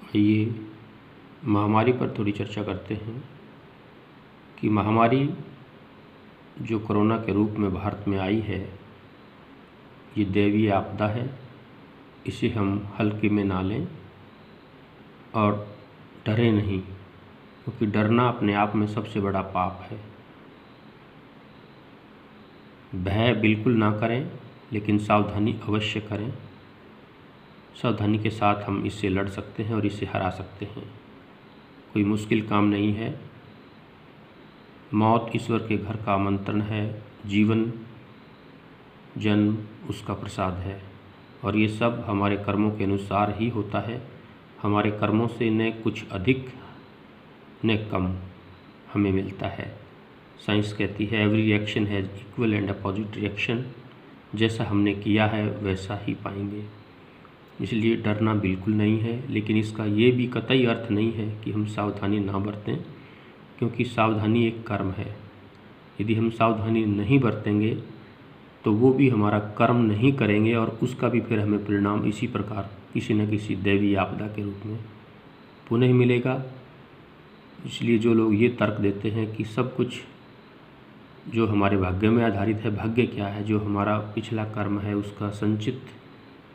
आइए महामारी पर थोड़ी चर्चा करते हैं कि महामारी जो कोरोना के रूप में भारत में आई है, ये दैवीय आपदा है। इसे हम हल्के में ना लें और डरें नहीं, क्योंकि डरना अपने आप में सबसे बड़ा पाप है। भय बिल्कुल ना करें, लेकिन सावधानी अवश्य करें। सावधानी के साथ हम इससे लड़ सकते हैं और इसे हरा सकते हैं। कोई मुश्किल काम नहीं है। मौत ईश्वर के घर का आमंत्रण है, जीवन जन्म उसका प्रसाद है, और ये सब हमारे कर्मों के अनुसार ही होता है। हमारे कर्मों से न कुछ अधिक न कम हमें मिलता है। साइंस कहती है every reaction has equal and opposite reaction. जैसा हमने किया है वैसा ही पाएंगे। इसलिए डरना बिल्कुल नहीं है, लेकिन इसका ये भी कतई अर्थ नहीं है कि हम सावधानी ना बरतें, क्योंकि सावधानी एक कर्म है। यदि हम सावधानी नहीं बरतेंगे तो वो भी हमारा कर्म नहीं करेंगे, और उसका भी फिर हमें परिणाम इसी प्रकार किसी न किसी दैवीय आपदा के रूप में पुनः मिलेगा। इसलिए जो लोग ये तर्क देते हैं कि सब कुछ जो हमारे भाग्य में आधारित है, भाग्य क्या है? जो हमारा पिछला कर्म है उसका संचित,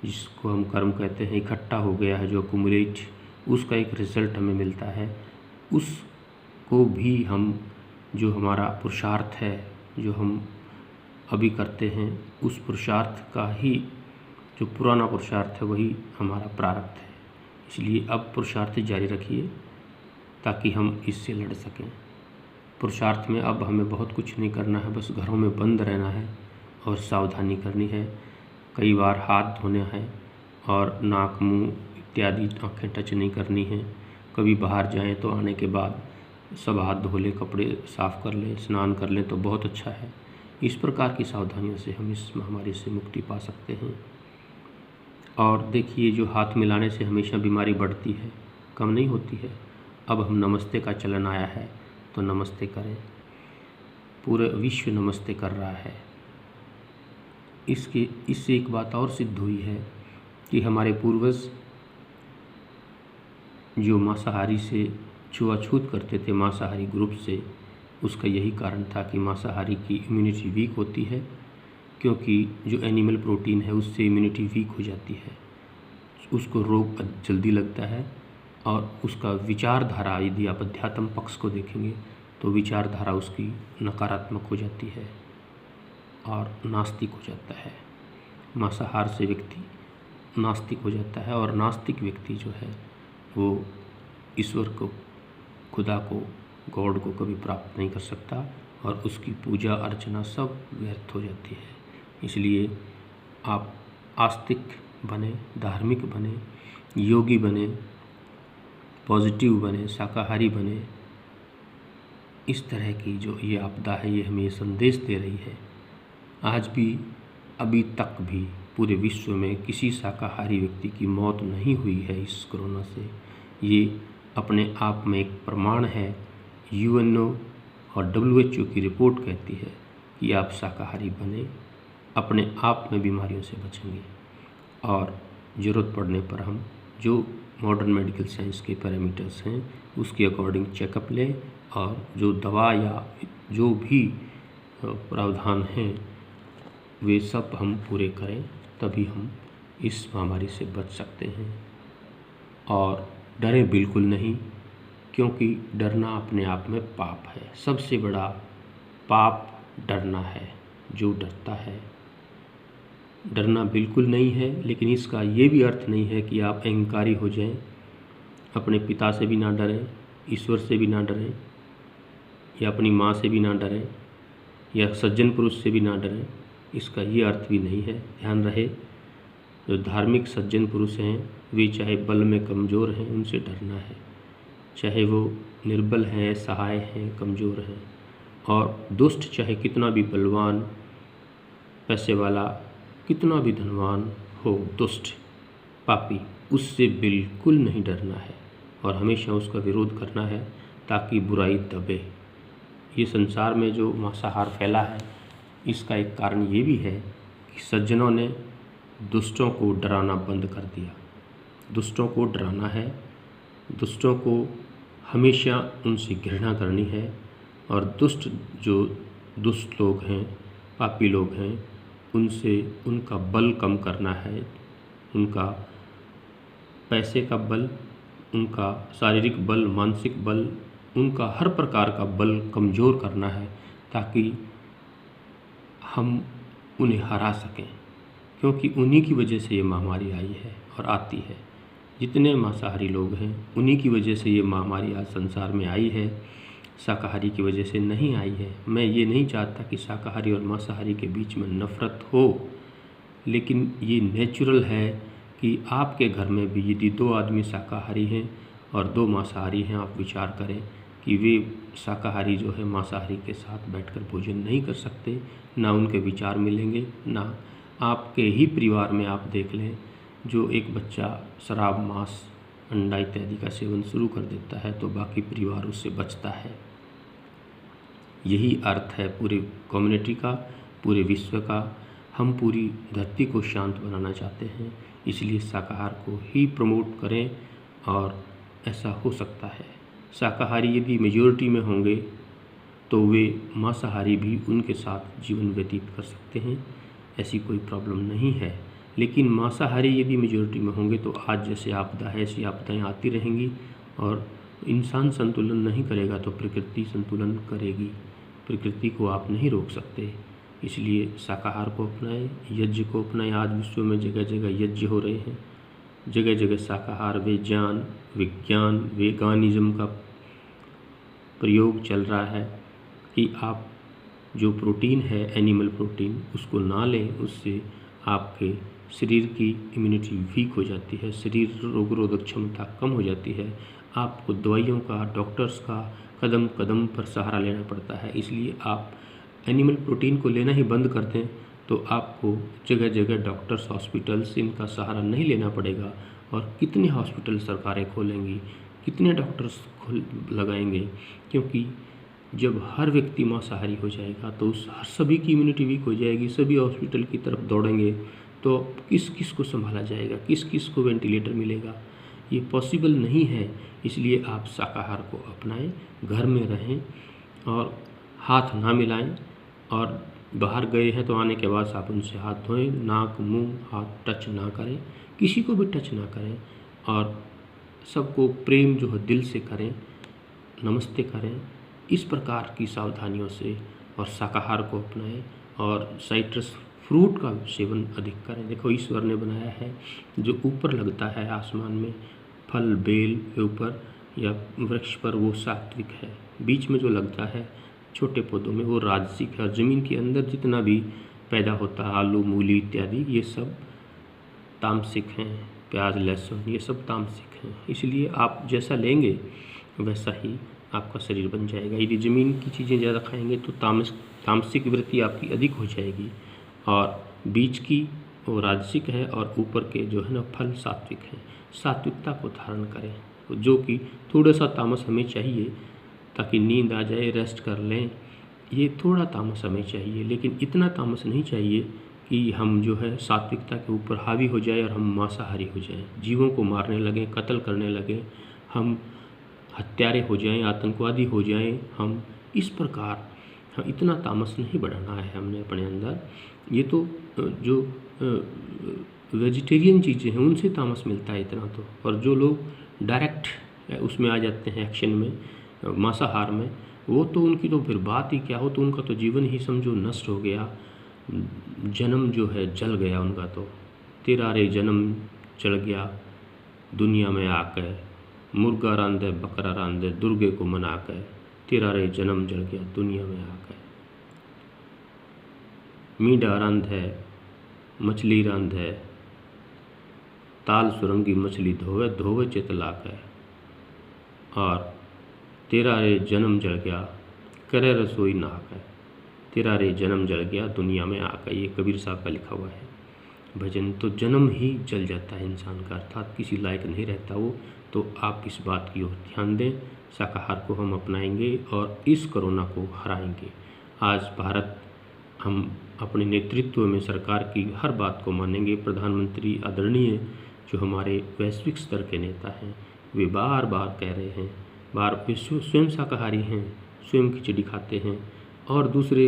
जिसको हम कर्म कहते हैं, इकट्ठा हो गया है, जो अकुमुलेट, उसका एक रिजल्ट हमें मिलता है। उसको भी हम, जो हमारा पुरुषार्थ है, जो हम अभी करते हैं, उस पुरुषार्थ का ही, जो पुराना पुरुषार्थ है वही हमारा प्रारब्ध है। इसलिए अब पुरुषार्थ जारी रखिए ताकि हम इससे लड़ सकें। पुरुषार्थ में अब हमें बहुत कुछ नहीं करना है, बस घरों में बंद रहना है और सावधानी करनी है। कई बार हाथ धोना है और नाक, मुंह इत्यादि आँखें टच नहीं करनी है। कभी बाहर जाएं तो आने के बाद सब हाथ धो लें, कपड़े साफ़ कर लें, स्नान कर लें तो बहुत अच्छा है। इस प्रकार की सावधानियों से हम इस महामारी से मुक्ति पा सकते हैं। और देखिए, जो हाथ मिलाने से हमेशा बीमारी बढ़ती है, कम नहीं होती है। अब हम नमस्ते का चलन आया है तो नमस्ते करें। पूरा विश्व नमस्ते कर रहा है। इससे एक बात और सिद्ध हुई है कि हमारे पूर्वज जो मांसाहारी से छुआछूत करते थे, मांसाहारी ग्रुप से, उसका यही कारण था कि मांसाहारी की इम्यूनिटी वीक होती है, क्योंकि जो एनिमल प्रोटीन है उससे इम्यूनिटी वीक हो जाती है, उसको रोग जल्दी लगता है, और उसका विचारधारा, यदि आप अध्यात्म पक्ष को देखेंगे तो विचारधारा उसकी नकारात्मक हो जाती है और नास्तिक हो जाता है। मांसाहार से व्यक्ति नास्तिक हो जाता है, और नास्तिक व्यक्ति जो है वो ईश्वर को, खुदा को, गॉड को कभी प्राप्त नहीं कर सकता, और उसकी पूजा अर्चना सब व्यर्थ हो जाती है। इसलिए आप आस्तिक बने, धार्मिक बने, योगी बने, पॉजिटिव बने, शाकाहारी बने। इस तरह की जो ये आपदा है, ये हमें संदेश दे रही है। आज भी, अभी तक भी पूरे विश्व में किसी शाकाहारी व्यक्ति की मौत नहीं हुई है इस कोरोना से। ये अपने आप में एक प्रमाण है। यूएनओ और WHO की रिपोर्ट कहती है कि आप शाकाहारी बने, अपने आप में बीमारियों से बचेंगे, और ज़रूरत पड़ने पर हम जो मॉडर्न मेडिकल साइंस के पैरामीटर्स हैं उसके अकॉर्डिंग चेकअप लें, और जो दवा या जो भी प्रावधान हैं वे सब हम पूरे करें, तभी हम इस महामारी से बच सकते हैं। और डरें बिल्कुल नहीं, क्योंकि डरना अपने आप में पाप है। सबसे बड़ा पाप डरना है। जो डरता है, डरना बिल्कुल नहीं है, लेकिन इसका ये भी अर्थ नहीं है कि आप अहंकारी हो जाएं। अपने पिता से भी ना डरें, ईश्वर से भी ना डरें, या अपनी माँ से भी ना डरें, या सज्जन पुरुष से भी ना डरें। इसका ये अर्थ भी नहीं है। ध्यान रहे, जो धार्मिक सज्जन पुरुष हैं वे चाहे बल में कमज़ोर हैं, उनसे डरना है, चाहे वो निर्बल हैं, सहाय हैं, कमज़ोर हैं। और दुष्ट चाहे कितना भी बलवान, पैसे वाला, कितना भी धनवान हो, दुष्ट पापी, उससे बिल्कुल नहीं डरना है, और हमेशा उसका विरोध करना है ताकि बुराई दबे। ये संसार में जो मांसाहार फैला है, इसका एक कारण ये भी है कि सज्जनों ने दुष्टों को डराना बंद कर दिया। दुष्टों को डराना है दुष्टों को हमेशा उनसे घृणा करनी है और दुष्ट लोग हैं, पापी लोग हैं, उनसे उनका बल कम करना है, उनका पैसे का बल, उनका शारीरिक बल, मानसिक बल, उनका हर प्रकार का बल कमज़ोर करना है ताकि हम उन्हें हरा सकें, क्योंकि उन्हीं की वजह से ये महामारी आई है और आती है। जितने मांसाहारी लोग हैं उन्हीं की वजह से ये महामारी आज संसार में आई है, शाकाहारी की वजह से नहीं आई है। मैं ये नहीं चाहता कि शाकाहारी और मांसाहारी के बीच में नफ़रत हो, लेकिन ये नेचुरल है कि आपके घर में भी यदि 2 आदमी शाकाहारी हैं और 2 मांसाहारी हैं, आप विचार करें कि वे शाकाहारी जो है मांसाहारी के साथ बैठकर भोजन नहीं कर सकते, ना उनके विचार मिलेंगे, ना आपके ही परिवार में आप देख लें, जो एक बच्चा शराब, मांस, अंडा इत्यादि का सेवन शुरू कर देता है तो बाकी परिवार उससे बचता है। यही अर्थ है पूरे कम्युनिटी का, पूरे विश्व का। हम पूरी धरती को शांत बनाना चाहते हैं, इसलिए शाकाहार को ही प्रमोट करें और ऐसा हो सकता है। शाकाहारी यदि मेजॉरिटी में होंगे तो वे मांसाहारी भी उनके साथ जीवन व्यतीत कर सकते हैं, ऐसी कोई प्रॉब्लम नहीं है। लेकिन मांसाहारी यदि मेजॉरिटी में होंगे तो आज जैसे आपदा है ऐसी आपदाएँ आती रहेंगी और इंसान संतुलन नहीं करेगा तो प्रकृति संतुलन करेगी। प्रकृति को आप नहीं रोक सकते, इसलिए शाकाहार को अपनाएं, यज्ञ को अपनाएं। आज विश्व में जगह जगह यज्ञ हो रहे हैं, जगह जगह शाकाहार, विज्ञान, वेगानिज़्म का प्रयोग चल रहा है कि आप जो प्रोटीन है, एनिमल प्रोटीन, उसको ना लें, उससे आपके शरीर की इम्यूनिटी वीक हो जाती है, शरीर रोग क्षमता कम हो जाती है, आपको दवाइयों का, डॉक्टर्स का कदम कदम पर सहारा लेना पड़ता है। इसलिए आप एनिमल प्रोटीन को लेना ही बंद कर दें तो आपको जगह जगह डॉक्टर्स, हॉस्पिटल्स, इनका सहारा नहीं लेना पड़ेगा। और कितने हॉस्पिटल सरकारें खोलेंगी, कितने डॉक्टर्स लगाएंगे, क्योंकि जब हर व्यक्ति मांसाहारी हो जाएगा तो सभी की इम्यूनिटी वीक हो जाएगी, सभी हॉस्पिटल की तरफ दौड़ेंगे, तो किस किस को संभाला जाएगा, किस किस को वेंटिलेटर मिलेगा, ये पॉसिबल नहीं है। इसलिए आप शाकाहार को अपनाएं, घर में रहें और हाथ ना मिलाएं, और बाहर गए हैं तो आने के बाद साबुन से हाथ धोएं, नाक, मुंह, हाथ टच ना करें, किसी को भी टच ना करें, और सबको प्रेम जो है दिल से करें, नमस्ते करें। इस प्रकार की सावधानियों से और शाकाहार को अपनाएं और साइट्रस फ्रूट का सेवन अधिक करें। देखो, ईश्वर ने बनाया है जो ऊपर लगता है आसमान में, फल, बेल के ऊपर या वृक्ष पर, वो सात्विक है। बीच में जो लगता है छोटे पौधों में वो राजसिक है। और ज़मीन के अंदर जितना भी पैदा होता है, आलू, मूली इत्यादि, ये सब तामसिक हैं। प्याज, लहसुन, ये सब तामसिक हैं। इसलिए आप जैसा लेंगे वैसा ही आपका शरीर बन जाएगा। यदि ज़मीन की चीज़ें ज़्यादा खाएंगे तो तामसिक वृत्ति आपकी अधिक हो जाएगी, और बीच की वो राजसिक है और ऊपर के जो है ना फल सात्विक हैं। सात्विकता को धारण करें, जो कि थोड़ा सा तामस हमें चाहिए ताकि नींद आ जाए, रेस्ट कर लें, ये थोड़ा तामस हमें चाहिए, लेकिन इतना तामस नहीं चाहिए कि हम जो है सात्विकता के ऊपर हावी हो जाए और हम मांसाहारी हो जाएं, जीवों को मारने लगें, कत्ल करने लगें, हम हत्यारे हो जाएं, आतंकवादी हो जाएं। हम इस प्रकार इतना तामस नहीं बढ़ाना है हमने अपने अंदर। ये तो जो वेजिटेरियन चीज़ें हैं उनसे तामस मिलता है इतना तो, और जो लोग डायरेक्ट उसमें आ जाते हैं एक्शन में, मांसाहार में, वो तो उनकी तो फिर बात ही क्या हो, तो उनका तो जीवन ही समझो नष्ट हो गया, जन्म जो है जल गया उनका तो। तेरा रे जन्म चढ़ गया दुनिया में आकर, मुर्गा रांधे बकरा रांधे दुर्गे को मना कर, तेरा रे जन्म जल गया दुनिया में आकर। मीडा रांधे मछली रांधे, ताल सुरंगी मछली धोवे धोवे चित लाकर, और तेरा रे जन्म जल गया करे रसोई नहाकर, तेरा रे जन्म जल गया दुनिया में आकर। ये कबीर साहब का लिखा हुआ है भजन। तो जन्म ही जल जाता है इंसान का, अर्थात किसी लायक नहीं रहता वो। तो आप इस बात की ओर ध्यान दें, शाकाहार को हम अपनाएंगे और इस कोरोना को हराएंगे। आज भारत, हम अपने नेतृत्व में सरकार की हर बात को मानेंगे। प्रधानमंत्री आदरणीय जो हमारे वैश्विक स्तर के नेता हैं, वे बार बार कह रहे हैं, वे स्वयं शाकाहारी हैं, स्वयं खिचड़ी खाते हैं, और दूसरे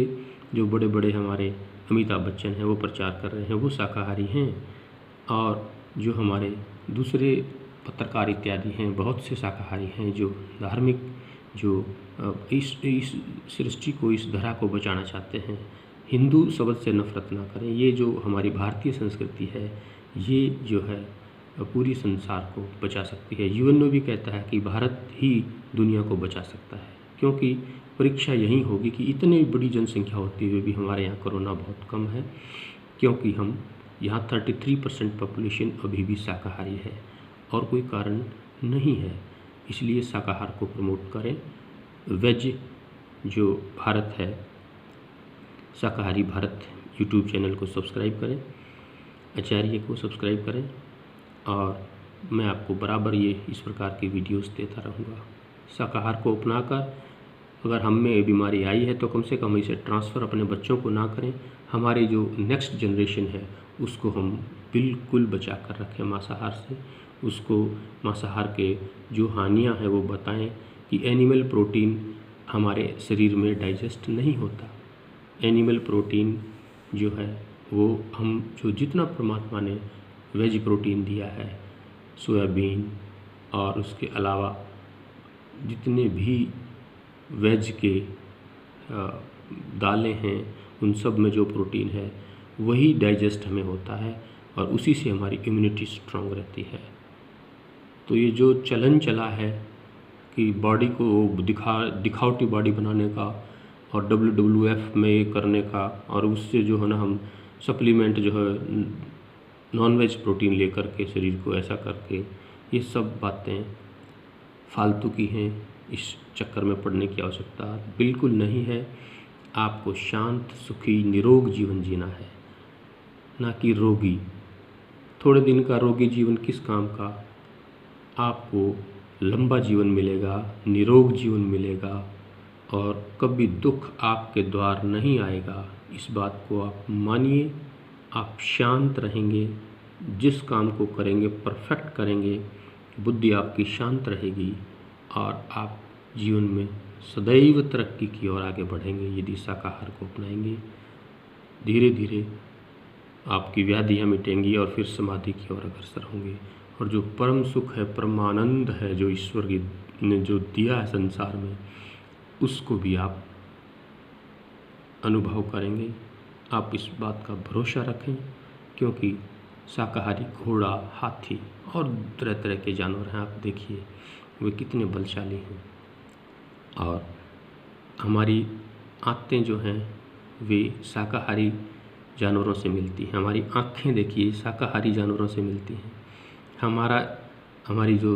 जो बड़े बड़े हमारे अमिताभ बच्चन हैं वो प्रचार कर रहे हैं वो शाकाहारी हैं, और जो हमारे दूसरे पत्रकार इत्यादि हैं बहुत से शाकाहारी हैं जो धार्मिक जो इस सृष्टि को, इस धरा को बचाना चाहते हैं। हिंदू शब्द से नफरत ना करें। ये जो हमारी भारतीय संस्कृति है ये जो है पूरी संसार को बचा सकती है। यूएनओ भी कहता है कि भारत ही दुनिया को बचा सकता है, क्योंकि परीक्षा यही होगी कि इतनी बड़ी जनसंख्या होते हुए भी हमारे यहाँ कोरोना बहुत कम है, क्योंकि हम यहाँ 33% पॉपुलेशन अभी भी शाकाहारी है और कोई कारण नहीं है। इसलिए शाकाहार को प्रमोट करें। वेज जो भारत है, शाकाहारी भारत यूट्यूब चैनल को सब्सक्राइब करें, आचार्य को सब्सक्राइब करें, और मैं आपको बराबर ये इस प्रकार की वीडियोस देता रहूँगा। शाकाहार को अपनाकर अगर हम में ये बीमारी आई है तो कम से कम इसे ट्रांसफ़र अपने बच्चों को ना करें। हमारी जो नेक्स्ट जनरेशन है उसको हम बिल्कुल बचा कर रखें मांसाहार से। उसको मांसाहार के जो हानियाँ हैं वो बताएं कि एनिमल प्रोटीन हमारे शरीर में डाइजेस्ट नहीं होता। एनिमल प्रोटीन जो है वो हम जो जितना परमात्मा ने वेज प्रोटीन दिया है, सोयाबीन और उसके अलावा जितने भी वेज के दालें हैं उन सब में जो प्रोटीन है वही डाइजेस्ट हमें होता है और उसी से हमारी इम्यूनिटी स्ट्रांग रहती है। तो ये जो चलन चला है कि बॉडी को दिखावटी बॉडी बनाने का और WWF में ये करने का, और उससे जो है ना हम सप्लीमेंट जो है नॉन वेज प्रोटीन लेकर के शरीर को ऐसा करके, ये सब बातें फालतू की हैं। इस चक्कर में पड़ने की आवश्यकता बिल्कुल नहीं है। आपको शांत, सुखी, निरोग जीवन जीना है, ना कि रोगी। थोड़े दिन का रोगी जीवन किस काम का? आपको लंबा जीवन मिलेगा, निरोग जीवन मिलेगा और कभी दुख आपके द्वार नहीं आएगा। इस बात को आप मानिए। आप शांत रहेंगे, जिस काम को करेंगे परफेक्ट करेंगे, बुद्धि आपकी शांत रहेगी और आप जीवन में सदैव तरक्की की ओर आगे बढ़ेंगे यदि शाकाहार को अपनाएंगे। धीरे धीरे आपकी व्याधियाँ मिटेंगी और फिर समाधि की ओर अग्रसर होंगे, और जो परम सुख है, परमानंद है जो ईश्वर ने जो दिया है संसार में, उसको भी आप अनुभव करेंगे। आप इस बात का भरोसा रखें, क्योंकि शाकाहारी घोड़ा, हाथी और तरह तरह के जानवर हैं। आप देखिए वे कितने बलशाली हैं, और हमारी आंतें जो हैं वे शाकाहारी जानवरों से मिलती हैं। हमारी आँखें देखिए शाकाहारी जानवरों से मिलती हैं। हमारी जो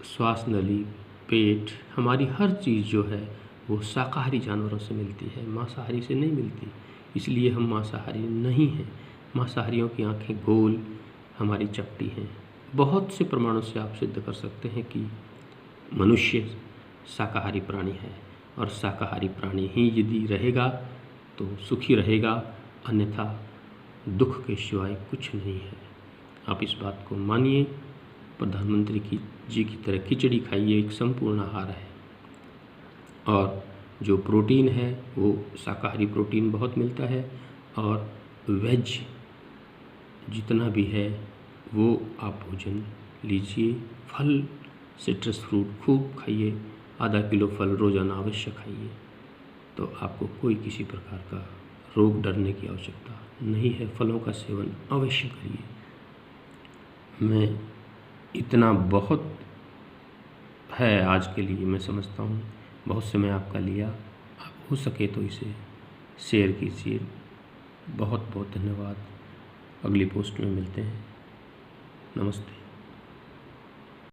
श्वास नली, पेट, हमारी हर चीज़ जो है वो शाकाहारी जानवरों से मिलती है, मांसाहारी से नहीं मिलती। इसलिए हम मांसाहारी नहीं हैं। मांसाहारियों की आँखें गोल, हमारी चपटी हैं। बहुत से प्रमाणों से आप सिद्ध कर सकते हैं कि मनुष्य शाकाहारी प्राणी है, और शाकाहारी प्राणी ही यदि रहेगा तो सुखी रहेगा, अन्यथा दुख के सिवाय कुछ नहीं है। आप इस बात को मानिए। प्रधानमंत्री जी की तरह खिचड़ी खाइए, एक संपूर्ण आहार है, और जो प्रोटीन है वो शाकाहारी प्रोटीन बहुत मिलता है, और वेज जितना भी है वो आप भोजन लीजिए। फल, सिट्रस फ्रूट खूब खाइए, आधा किलो फल रोज़ाना अवश्य खाइए, तो आपको कोई किसी प्रकार का रोग डरने की आवश्यकता नहीं है। फलों का सेवन अवश्य करिए। मैं इतना बहुत है आज के लिए, मैं समझता हूँ बहुत समय आपका लिया। आप हो सके तो इसे शेयर कीजिए। बहुत बहुत धन्यवाद। अगली पोस्ट में मिलते हैं। नमस्ते।